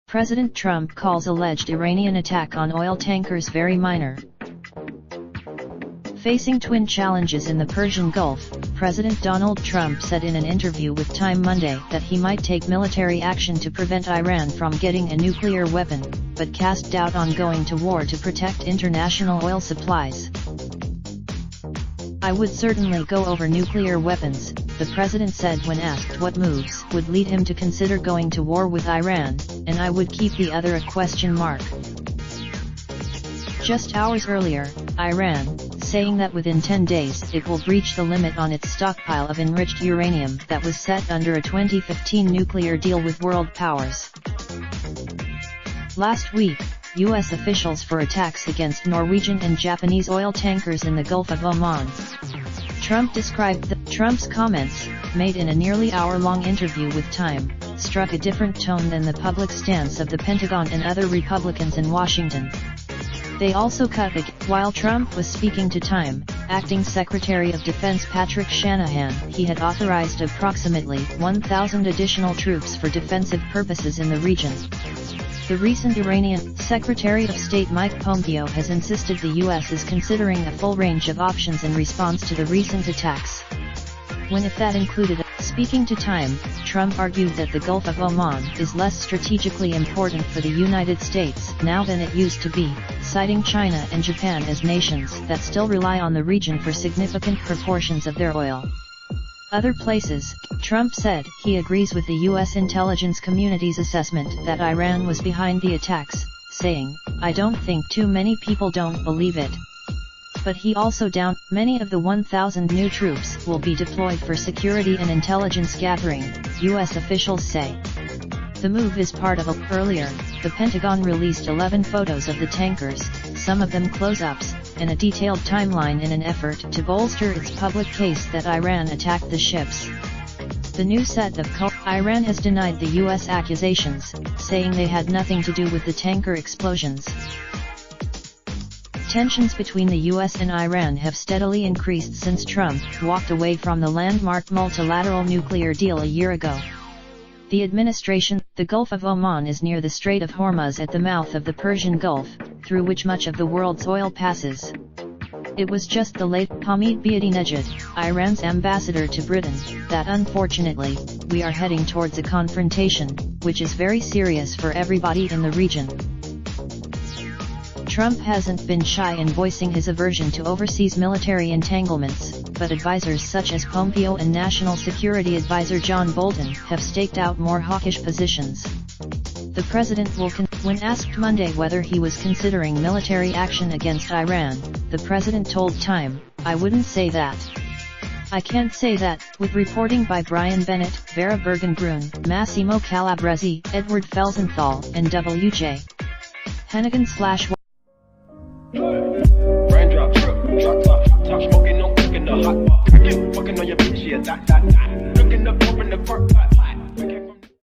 President Trump calls alleged Iranian attack on oil tankers very minor. Facing twin challenges in the Persian Gulf, President Donald Trump said in an interview with Time Monday that he might take military action to prevent Iran from getting a nuclear weapon, but cast doubt on going to war to protect international oil supplies. "I would certainly go over nuclear weapons," the president said when asked what moves would lead him to consider going to war with Iran, "and I would keep the other a question mark." Just hours earlier, Iran, saying that within 10 days it will breach the limit on its stockpile of enriched uranium that was set under a 2015 nuclear deal with world powers. Last week, U.S. officials for attacks against Norwegian and Japanese oil tankers in the Gulf of Oman. Trump described Trump's comments, made in a nearly hour-long interview with Time, struck a different tone than the public stance of the Pentagon and other Republicans in Washington. They also cut it. While Trump was speaking to Time, Acting Secretary of Defense Patrick Shanahan, he had authorized approximately 1,000 additional troops for defensive purposes in the region. The recent Iranian Secretary of State Mike Pompeo has insisted the U.S. is considering a full range of options in response to the recent attacks. If that included. Speaking to Time, Trump argued that the Gulf of Oman is less strategically important for the United States now than it used to be, citing China and Japan as nations that still rely on the region for significant proportions of their oil. Other places, Trump said he agrees with the U.S. intelligence community's assessment that Iran was behind the attacks, saying, "I don't think too many people don't believe it." But he also doubted many of the 1,000 new troops will be deployed for security and intelligence gathering, U.S. officials say. The move is part of earlier, the Pentagon released 11 photos of the tankers, some of them close-ups, and a detailed timeline in an effort to bolster its public case that Iran attacked the ships. The new set of Iran has denied the U.S. accusations, saying they had nothing to do with the tanker explosions. Tensions between the U.S. and Iran have steadily increased since Trump walked away from the landmark multilateral nuclear deal a year ago. The Gulf of Oman is near the Strait of Hormuz at the mouth of the Persian Gulf, through which much of the world's oil passes. It was just the late Hamid Ahmadinejad, Iran's ambassador to Britain, that unfortunately, we are heading towards a confrontation, which is very serious for everybody in the region. Trump hasn't been shy in voicing his aversion to overseas military entanglements, but advisors such as Pompeo and National Security Advisor John Bolton have staked out more hawkish positions. The president when asked Monday whether he was considering military action against Iran, the president told Time, "I wouldn't say that. I can't say that." With reporting by Brian Bennett, Vera Bergenbrun, Massimo Calabresi, Edward Felsenthal, and W.J. Hennigan / Raindrop, drop top, top smoking, no cooking the hot pot. Fucking on your bitch, yeah, that. Looking up, open the park pot.